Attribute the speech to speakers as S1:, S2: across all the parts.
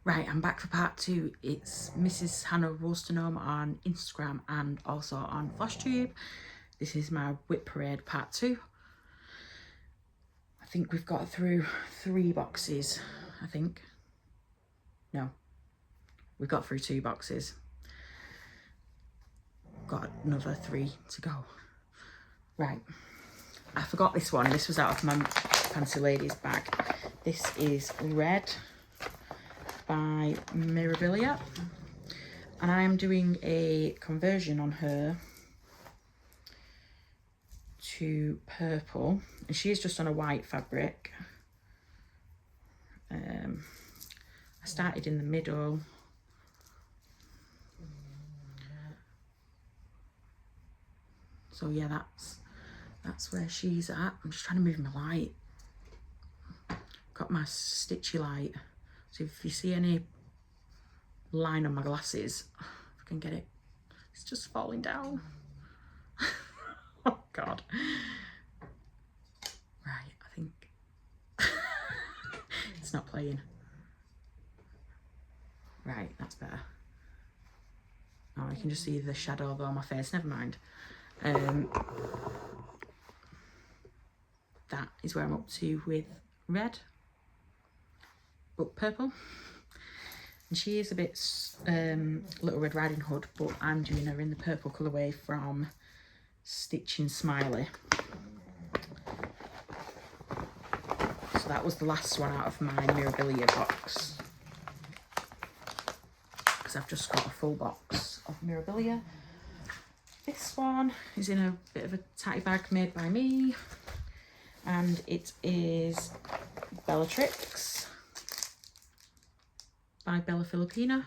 S1: Right, I'm back for part 2. It's Mrs. Hannah Wollstoneham on Instagram and also on FlashTube. This is my WIP parade part 2. I think we've got through 3 boxes, I think. No, we've got through 2 boxes. Got another 3 to go. Right, I forgot this one. This was out of my Fancy Ladies bag. This is Red by Mirabilia, and I am doing a conversion on her to purple, and she is just on a white fabric. I started in the middle, so yeah, that's where she's at. I'm just trying to move my light. Got my stitchy light, so if you see any line on my glasses, if I can get it, it's just falling down. Oh God. Right, I think it's not playing. Right, that's better. Oh, you can just see the shadow though on my face, never mind. That is where I'm up to with Red, but purple. And she is a bit Little Red Riding Hood, but I'm doing her in the purple colourway from Stitching Smiley. So that was the last one out of my Mirabilia box, because I've just got a full box of Mirabilia. This one is in a bit of a tatty bag made by me, and it is Bellatrix by Bella Filipina,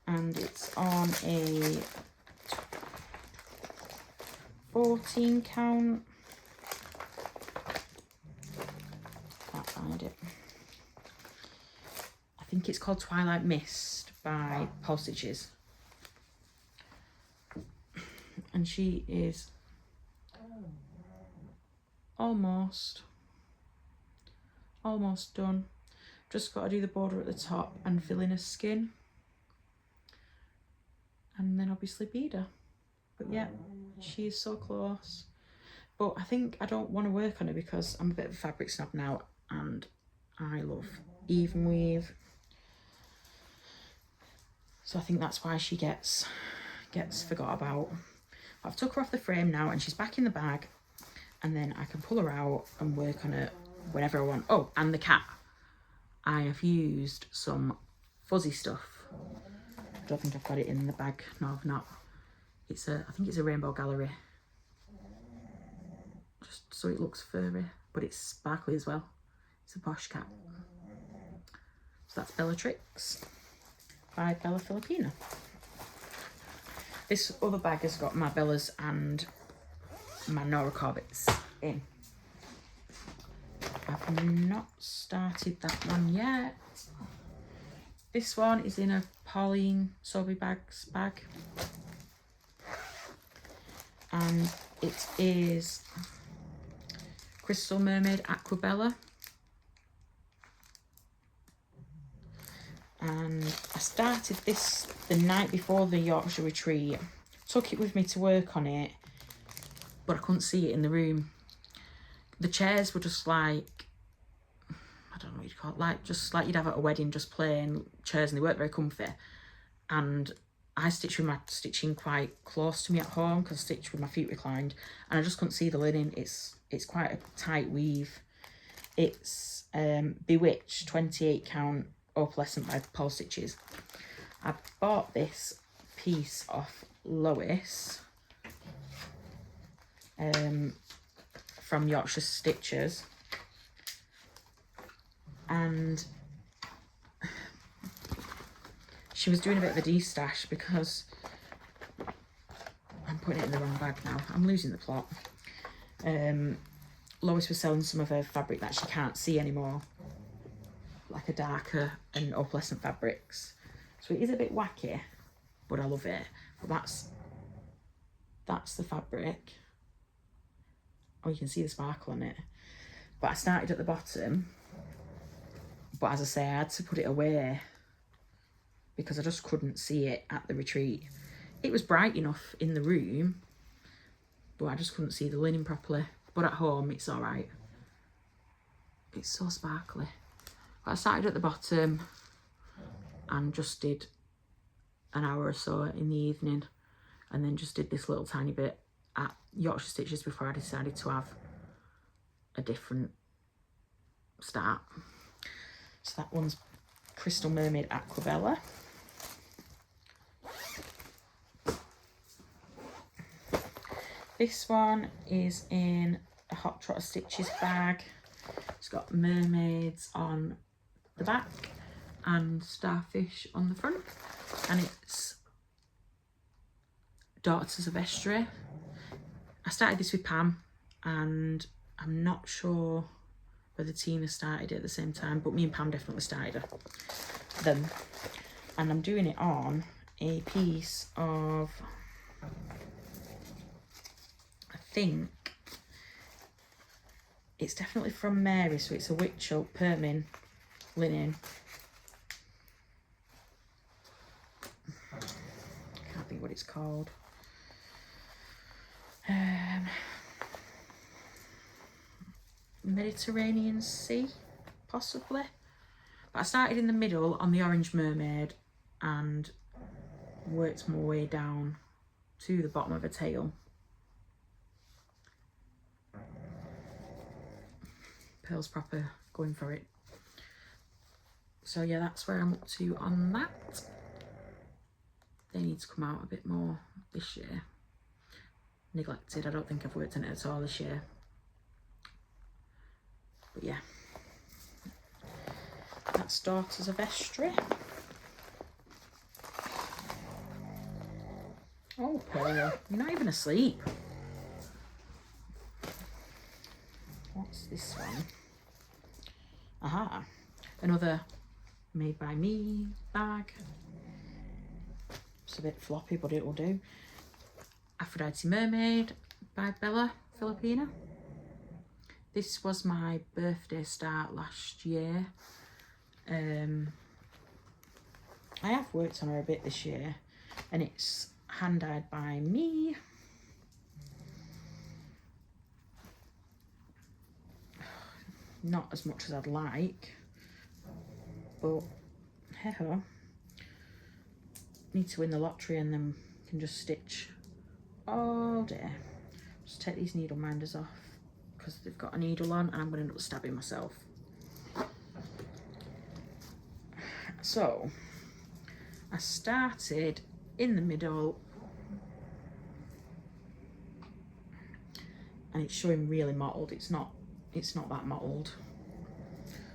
S1: and it's on a 14 count. Can't find it. I think it's called Twilight Mist by Paul Stitches, and she is almost done. Just got to do the border at the top and fill in her skin, and then obviously bead her. But yeah, she is so close. But I think I don't want to work on her because I'm a bit of a fabric snob now, and I love even weave. So I think that's why she gets forgot about. But I've took her off the frame now, and she's back in the bag, and then I can pull her out and work on it whenever I want. Oh, and the cat. I have used some fuzzy stuff. I don't think I've got it in the bag. No, I've not. I think it's a Rainbow Gallery. Just so it looks furry, but it's sparkly as well. It's a posh cat. So that's Bellatrix by Bella Filipina. This other bag has got my Bellas and my Nora Corbett's in. I've not started that one yet. This one is in a Pauline Sobe Bags bag, and it is Crystal Mermaid Aquabella, and I started this the night before the Yorkshire retreat. Took it with me to work on it, but I couldn't see it in the room. The chairs were just like, I don't know what you'd call it, like just like you'd have at a wedding, just plain chairs, and they weren't very comfy. And I stitched with my stitching quite close to me at home because I stitched with my feet reclined, and I just couldn't see the linen. It's quite a tight weave. It's Bewitched 28 count opalescent by Paul Stitches. I bought this piece off Lois from Yorkshire Stitchers, and she was doing a bit of a de-stash because I'm putting it in the wrong bag now. I'm losing the plot. Lois was selling some of her fabric that she can't see anymore, like a darker and opalescent fabrics. So it is a bit wacky, but I love it. But that's the fabric. Oh, you can see the sparkle on it. But I started at the bottom, But as I say, I had to put it away because I just couldn't see it at the retreat. It was bright enough in the room, but I just couldn't see the linen properly. But at home, it's all right. It's so sparkly. But I started at the bottom and just did an hour or so in the evening, and then just did this little tiny bit at Yorkshire Stitches before I decided to have a different start. So that one's Crystal Mermaid Aquabella. This one is in a Hot Trotter Stitches bag. It's got mermaids on the back and starfish on the front, and it's Daughters of Estuary. I started this with Pam, and I'm not sure whether Tina started it at the same time, but me and Pam definitely started them. And I'm doing it on a piece of, I think it's definitely from Mary, so it's a witch oak permin linen. Can't think what it's called. Mediterranean Sea, possibly. But I started in the middle on the Orange Mermaid and worked my way down to the bottom of her tail. Pearl's proper going for it. So yeah, that's where I'm up to on that. They need to come out a bit more this year. Neglected. I don't think I've worked on it at all this year. But yeah, that's Daughters of Estuary. Oh, Pearl, you're not even asleep. What's this one? Aha, another Made by Me bag. It's a bit floppy, but it will do. Aphrodite Mermaid by Bella Filipina. This was my birthday start last year. I have worked on her a bit this year, and it's hand dyed by me. Not as much as I'd like, but hey ho. Need to win the lottery and then can just stitch all day. Just take these needle minders off because they've got a needle on, and I'm going to end up stabbing myself. So I started in the middle, and it's showing really mottled. It's not that mottled.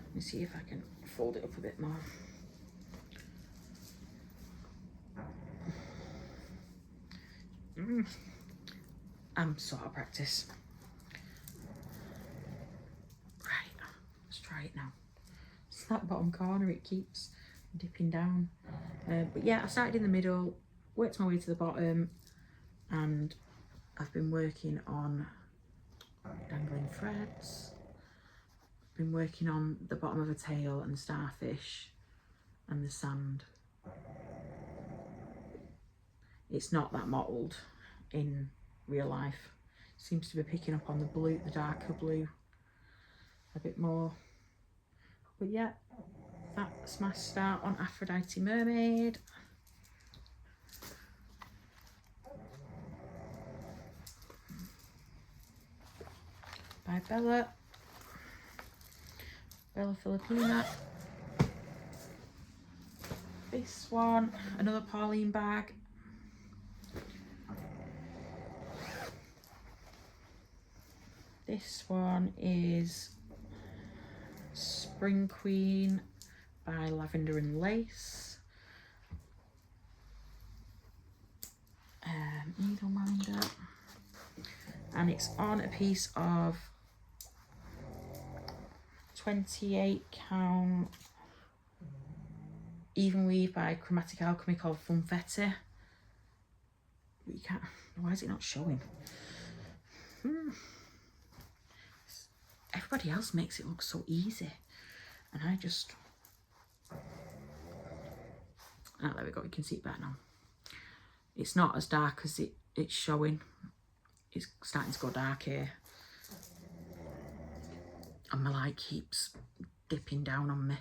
S1: Let me see if I can fold it up a bit more. I'm so out of practice. Right, let's try it now. It's that bottom corner, it keeps dipping down. But yeah, I started in the middle, worked my way to the bottom, and I've been working on dangling threads. Been working on the bottom of a tail and the starfish and the sand. It's not that mottled in real life. Seems to be picking up on the blue, the darker blue a bit more. But yeah, that's my start on Aphrodite Mermaid. By Bella Filipina. This one, another Pauline bag. This one is Spring Queen by Lavender and Lace. Needle minder. And it's on a piece of 28 count even weave by Chromatic Alchemy called Funfetti. You can't, why is it not showing? Everybody else makes it look so easy, and I just Ah, there we go, you can see it better now. It's not as dark as it's showing. It's starting to go dark here. And my light keeps dipping down on me.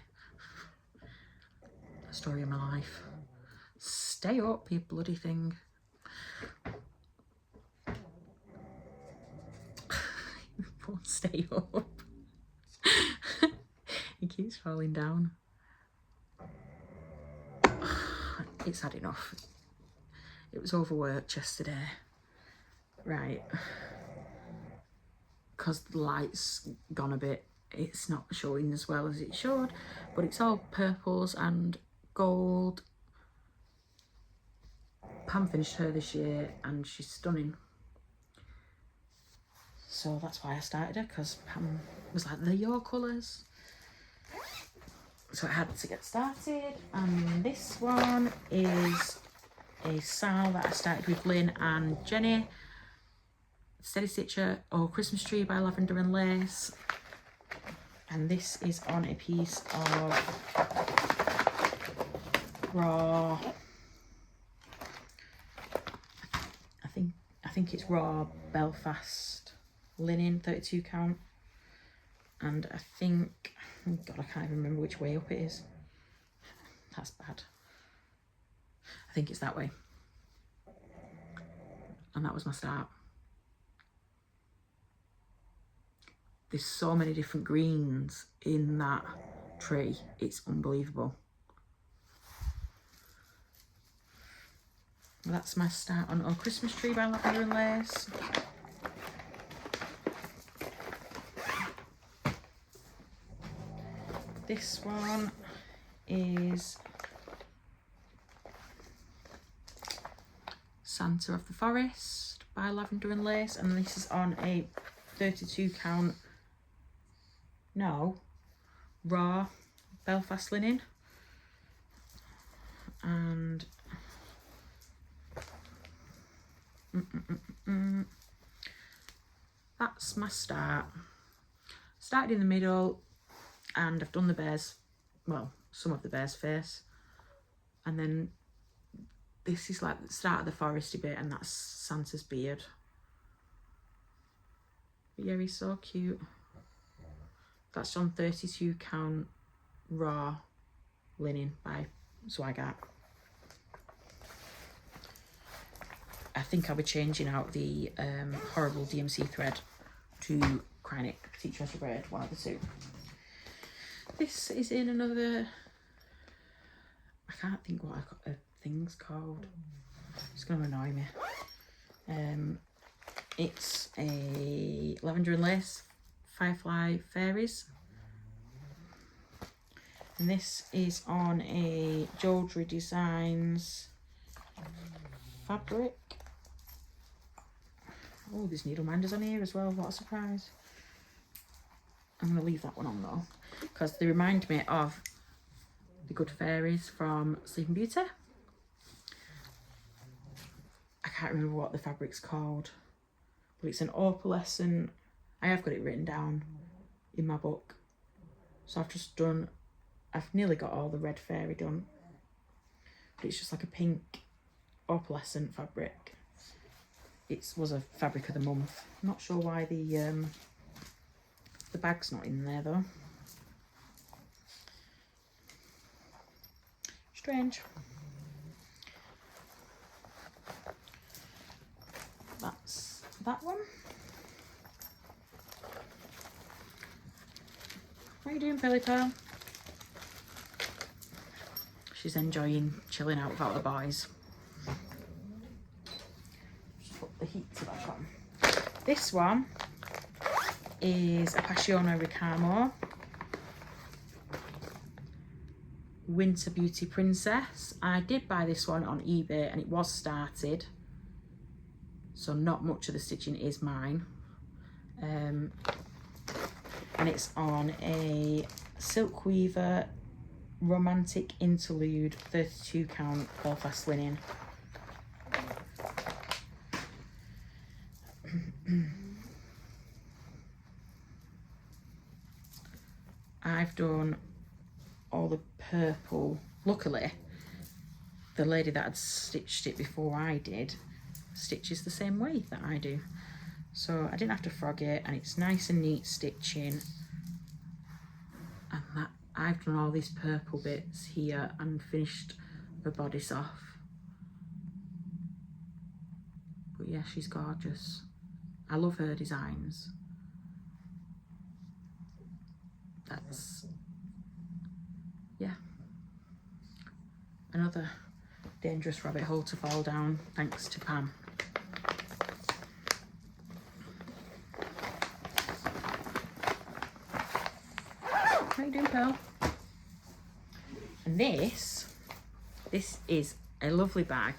S1: The story of my life. Stay up, you bloody thing. Won't stay up. He keeps falling down. It's had enough. It was overworked yesterday. Right. Because the light's gone a bit. It's not showing as well as it should. But it's all purples and gold. Pam finished her this year and she's stunning. So that's why I started her, because Pam was like, they're your colours. So I had to get started. And this one is a sal that I started with Lynn and Jenny. Steady Stitcher or Christmas Tree by Lavender and Lace. And this is on a piece of raw, I think it's raw Belfast linen, 32 count. And I think, oh God, I can't even remember which way up it is. That's bad. I think it's that way. And that was my start. There's so many different greens in that tree. It's unbelievable. That's my start on Christmas Tree by Lavender and Lace. This one is Santa of the Forest by Lavender and Lace, and this is on a 32 count, no, raw Belfast linen. And that's my start. Started in the middle and I've done the bear's, well, some of the bear's face, and then this is like the start of the foresty bit, and that's Santa's beard. But yeah, he's so cute. That's on 32 count raw linen by Swagart. I think I'll be changing out the horrible DMC thread to Cryonic Teacher Red, one of the two. This is in another, I can't think what a thing's called. It's going to annoy me. It's a Lavender and Lace Firefly Fairies. And this is on a Jewellery Designs fabric. Oh, there's needle minders on here as well. What a surprise. I'm going to leave that one on though, because they remind me of the good fairies from Sleeping Beauty. I can't remember what the fabric's called, but it's an opalescent. I have got it written down in my book. So I've nearly got all the red fairy done. But it's just like a pink opalescent fabric. It was a fabric of the month. I'm not sure why the bag's not in there though. Strange. That's that one. What are you doing, Pilly Pearl? She's enjoying chilling out without the boys. Just put the heater back on. This one is a Passione Ricamo Winter Beauty Princess. I did buy this one on eBay and it was started, so not much of the stitching is mine. And it's on a Silk Weaver Romantic Interlude 32 count Belfast linen. I've done all the purple. Luckily, the lady that had stitched it before I did stitches the same way that I do. So I didn't have to frog it, and it's nice and neat stitching. And that I've done all these purple bits here and finished the bodice off. But yeah, she's gorgeous. I love her designs. That's, yeah, another dangerous rabbit hole to fall down, thanks to Pam. How you doing, Pearl? And this is a lovely bag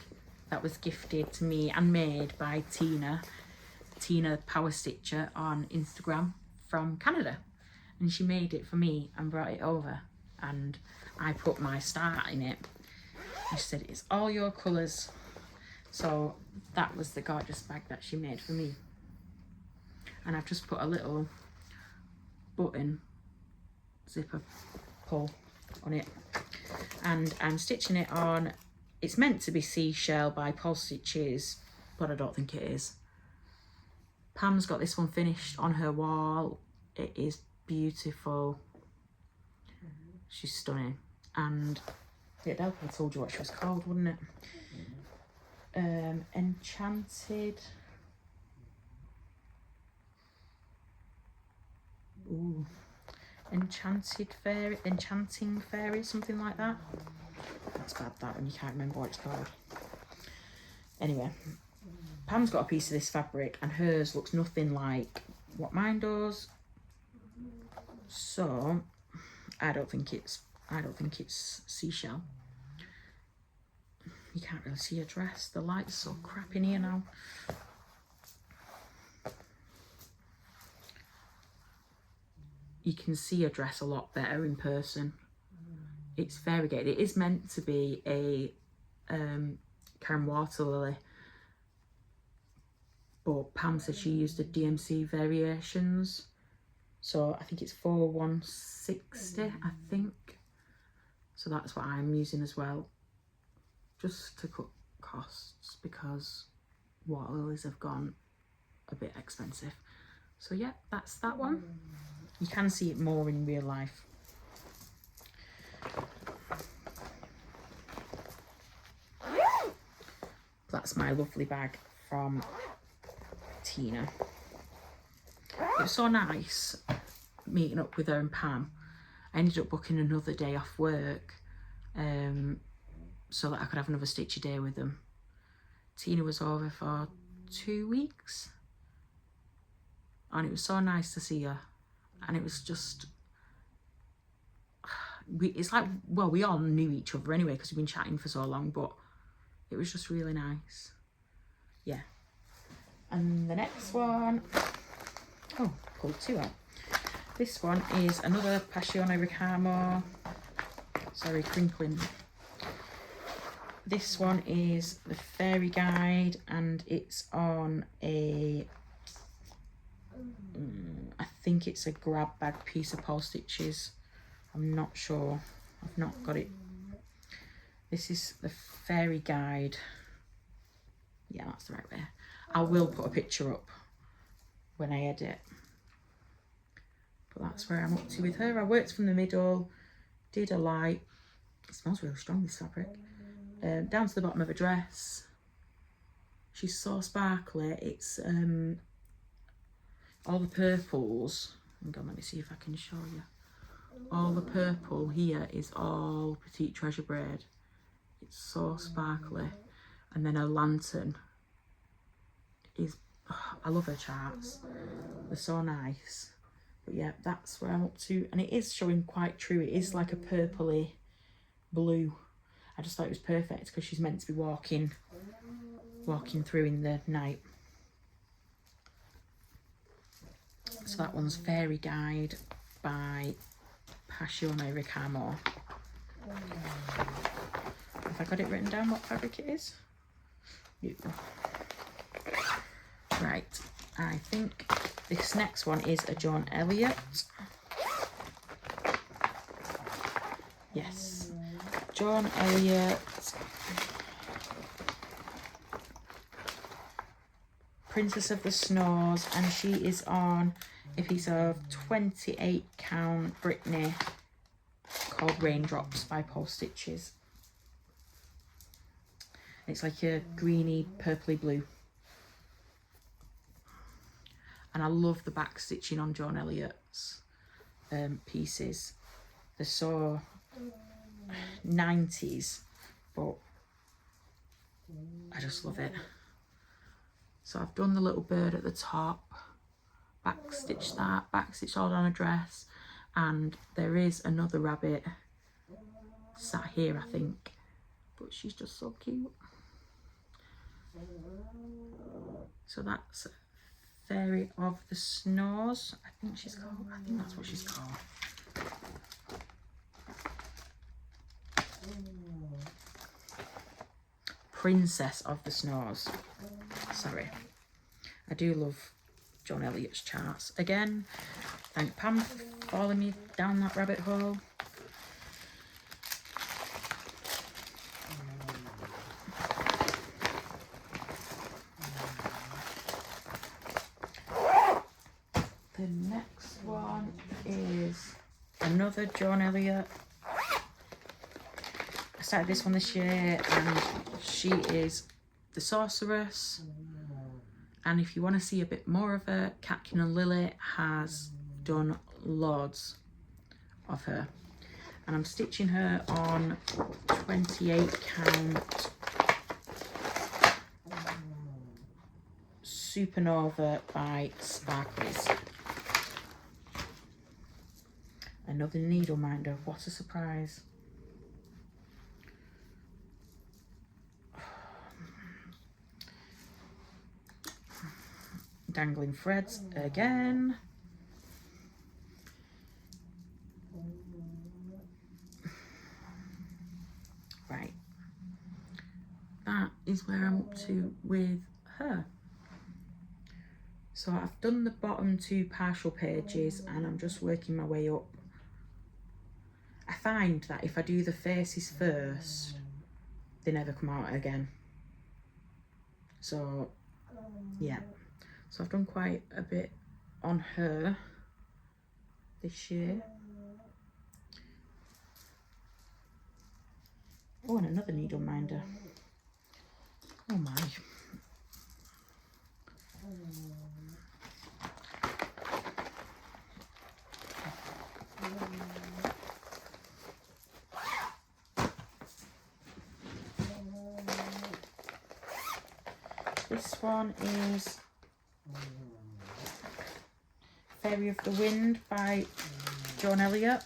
S1: that was gifted to me and made by Tina Power Stitcher on Instagram from Canada. And she made it for me and brought it over, and I put my star in it. And she said, it's all your colours. So that was the gorgeous bag that she made for me. And I've just put a little button zipper pull on it, and I'm stitching it on. It's meant to be Seashell by Pulse Stitches, but I don't think it is. Pam's got this one finished on her wall. It is beautiful. She's stunning. And yeah, I told you what she was called, wouldn't it? Enchanted. Ooh. Enchanted Fairy, Enchanting Fairy, something like that. That's bad, that, when you can't remember what it's called. Anyway, Pam's got a piece of this fabric and hers looks nothing like what mine does. So I don't think it's Seashell. You can't really see her dress. The light's so crap in here now. You can see her dress a lot better in person. It's variegated. It is meant to be a Karen Water Lily, but Pam said she used the DMC variations. So I think it's 4160, I think. So that's what I'm using as well, just to cut costs, because water lilies have gone a bit expensive. So yeah, that's that one. You can see it more in real life. That's my lovely bag from Tina. It was so nice meeting up with her and Pam. I ended up booking another day off work so that I could have another stitchy day with them. Tina was over for 2 weeks, and it was so nice to see her. And it was just, it's like, well, we all knew each other anyway because we've been chatting for so long, but it was just really nice. Yeah. And the next one, oh, pulled two out. This one is another Passione Ricamo. Sorry, crinkling. This one is the Fairy Guide, and it's on a, I think it's a grab bag piece of Pulse Stitches. I'm not sure. I've not got it. This is the Fairy Guide. Yeah, that's the right way. I will put a picture up when I edit. But that's where I'm up to with her. I worked from the middle, did a light. It smells really strong, this fabric. Down to the bottom of a dress. She's so sparkly. It's all the purples. Hang on, let me see if I can show you. All the purple here is all Petite Treasure braid. It's so sparkly. And then her lantern is, oh, I love her charts. They're so nice. But yeah, that's where I'm up to. And it is showing quite true. It is like a purpley blue. I just thought it was perfect because she's meant to be walking through in the night. So that one's Fairy Guide by Passione Ricamo. Have I got it written down what fabric it is? No. Right, I think this next one is a John Elliott. Yes, John Elliott Princess of the Snows, and she is on a piece of 28 count Brittany called Raindrops by Paul Stitches. It's like a greeny, purpley blue. And I love the back stitching on Joan Elliott's pieces. They're so 90s, but I just love it. So I've done the little bird at the top, back stitched that, back stitched all down a dress, and there is another rabbit sat here, I think, but she's just so cute. So that's Fairy of the Snows, I think she's called. I think that's what she's called. Princess of the Snows. Sorry. I do love Joan Elliott's charts. Again, thank Pam for following me down that rabbit hole. The next one is another Joan Elliott. I started this one this year, and she is the Sorceress. And if you want to see a bit more of her, Catkin and Lily has done loads of her. And I'm stitching her on 28 count Supernova by Sparkles. Another needle minder, what a surprise. Dangling threads again. Right, that is where I'm up to with her. So I've done the bottom two partial pages and I'm just working my way up. I find that if I do the faces first, they never come out again. So yeah, so I've done quite a bit on her this year. Oh, and another needle minder. Oh my. This one is Fairy of the Wind by Joan Elliott,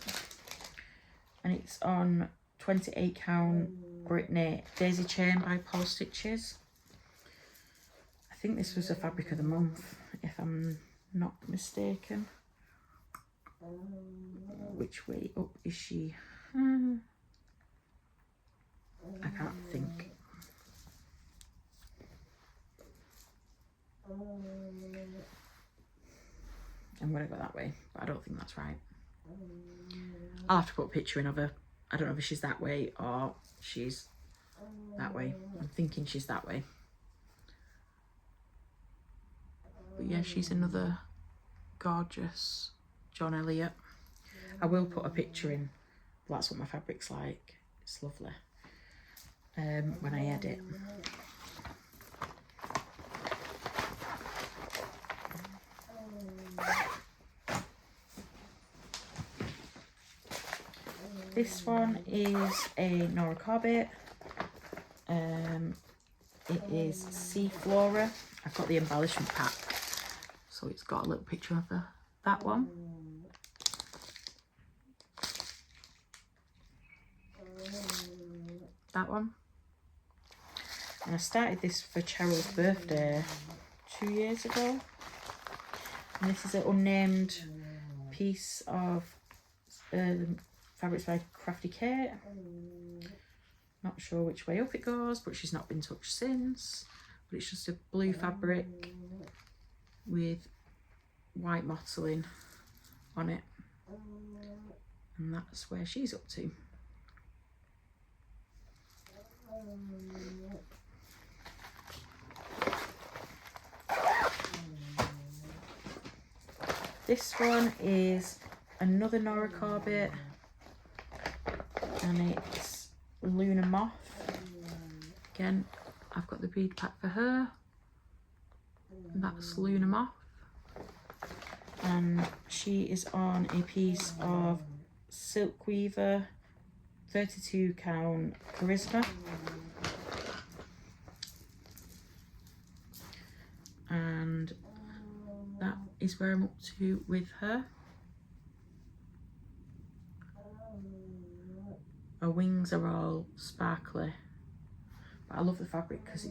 S1: and it's on 28 count Brittany Daisy Chain by Paul Stitches. I think this was a fabric of the month, if I'm not mistaken. Which way up is she? I can't think. I'm going to go that way, but I don't think that's right. I'll have to put a picture in of her. I don't know if she's that way or she's that way. I'm thinking she's that way. But yeah, she's another gorgeous Joan Elliott. I will put a picture in. That's what my fabric's like. It's lovely. When I edit. This one is a Nora Corbett. It is Sea Flora. I've got the embellishment pack, so it's got a little picture of her. That one. That one. And I started this for Cheryl's birthday 2 years ago. And this is an unnamed piece of fabrics by Crafty Kate. Not sure which way up it goes, but she's not been touched since. But it's just a blue fabric with white mottling on it. And that's where she's up to. This one is another Nora Corbett, and it's Lunar Moth. Again, I've got the bead pack for her. That's Lunar Moth. And she is on a piece of Silk Weaver 32 count Charisma. And that is where I'm up to with her. Her wings are all sparkly, but I love the fabric because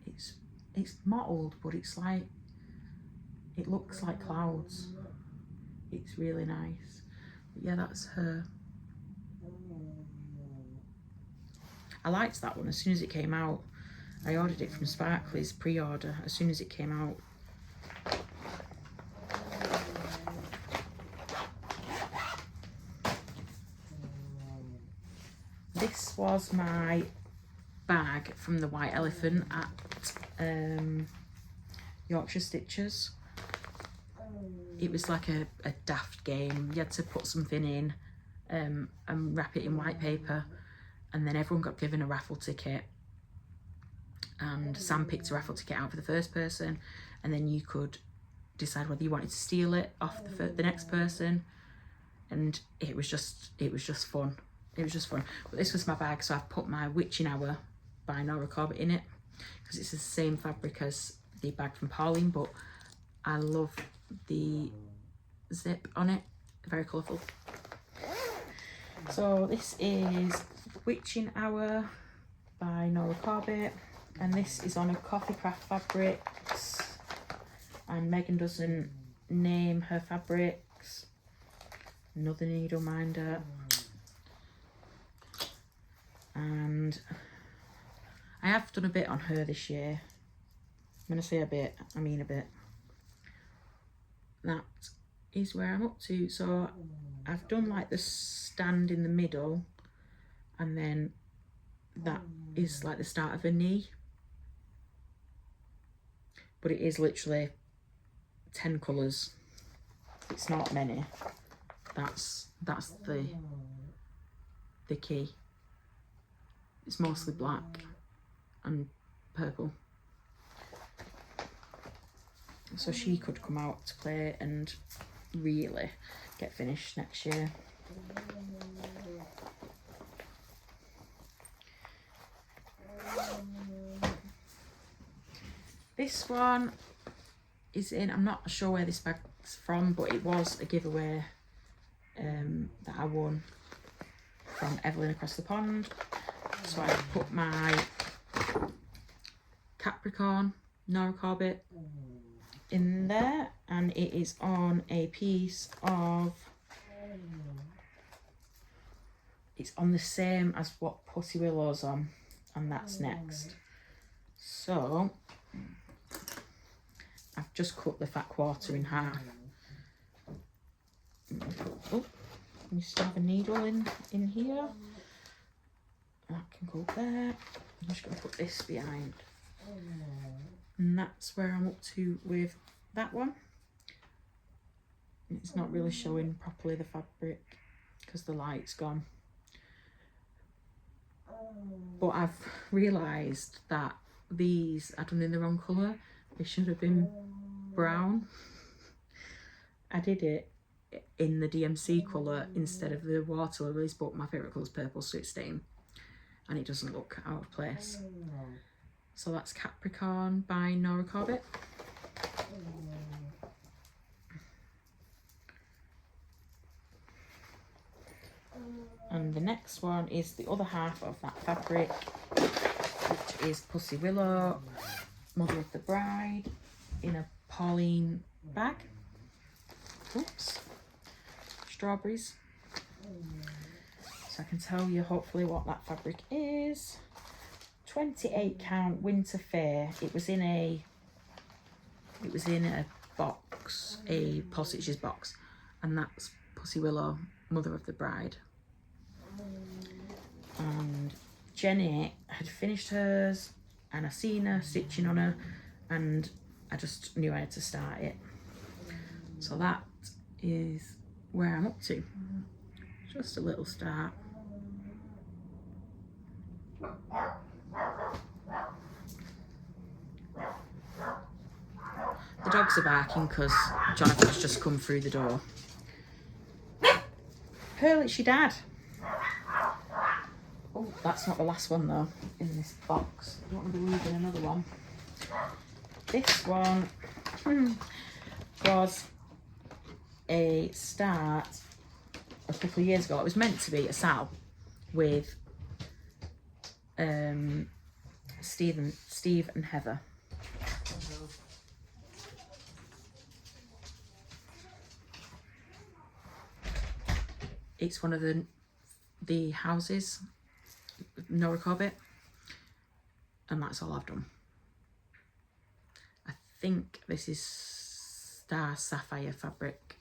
S1: it's mottled, but it's like, it looks like clouds. It's really nice. But yeah, that's her. I liked that one as soon as it came out. I ordered it from Sparkly's pre-order as soon as it came out. This was my bag from the White Elephant at Yorkshire Stitches. It was like a daft game. You had to put something in and wrap it in white paper, and then everyone got given a raffle ticket, and Sam picked a raffle ticket out for the first person, and then you could decide whether you wanted to steal it off the next person, and it was just fun. It was just fun. But this was my bag, so I've put my Witching Hour by Nora Corbett in it because it's the same fabric as the bag from Pauline, but I love the zip on it. Very colourful. So this is Witching Hour by Nora Corbett, and this is on a Coffee Craft Fabrics, and Megan doesn't name her fabrics. Another needle minder. And I have done a bit on her this year. I'm going to say a bit, I mean a bit. That is where I'm up to. So I've done like the stand in the middle, and then that is like the start of a knee. But it is literally 10 colours. It's not many. That's the key. It's mostly black and purple. So she could come out to play and really get finished next year. This one is in, I'm not sure where this bag's from, but it was a giveaway that I won from Evelyn across the pond. So I put my Capricorn Nora Corbett in there, and it is on a piece of, it's on the same as what Pussy Willow's on, and that's next. So I've just cut the fat quarter in half. Oh, you still have a needle in here. That can go there. I'm just going to put this behind. And that's where I'm up to with that one. It's not really showing properly the fabric because the light's gone. But I've realised that these are done in the wrong colour. They should have been brown. I did it in the DMC colour instead of the water lilies, but my favourite colour is purple, so it's staying. And it doesn't look out of place. So that's Capricorn by Nora Corbett. And the next one is the other half of that fabric, which is Pussy Willow, Mother of the Bride, in a Pauline bag. Oops. Strawberries. So I can tell you hopefully what that fabric is. 28 count Winter Fair. It was in a box, a Paul Stitches box, and that's Pussy Willow, Mother of the Bride. And Jenny had finished hers, and I seen her stitching on her, and I just knew I had to start it. So that is where I'm up to. Just a little start. The dogs are barking because Jonathan's just come through the door. Pearl, it's your dad. Oh, that's not the last one though, in this box. I don't want to be leaving another one. This one was a start a couple of years ago. It was meant to be a sal with Steve and Heather. It's one of the houses, Nora Corbett, and that's all I've done. I think this is Star Sapphire fabric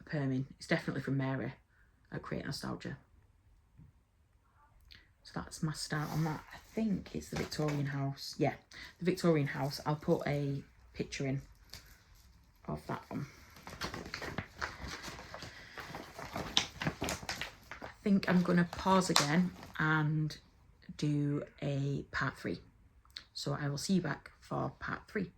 S1: perming. It's definitely from Mary at Create Nostalgia. So that's my start on that. I think it's the Victorian House. Yeah, the Victorian House. I'll put a picture in of that one. I think I'm going to pause again and do a part 3. So I will see you back for part 3.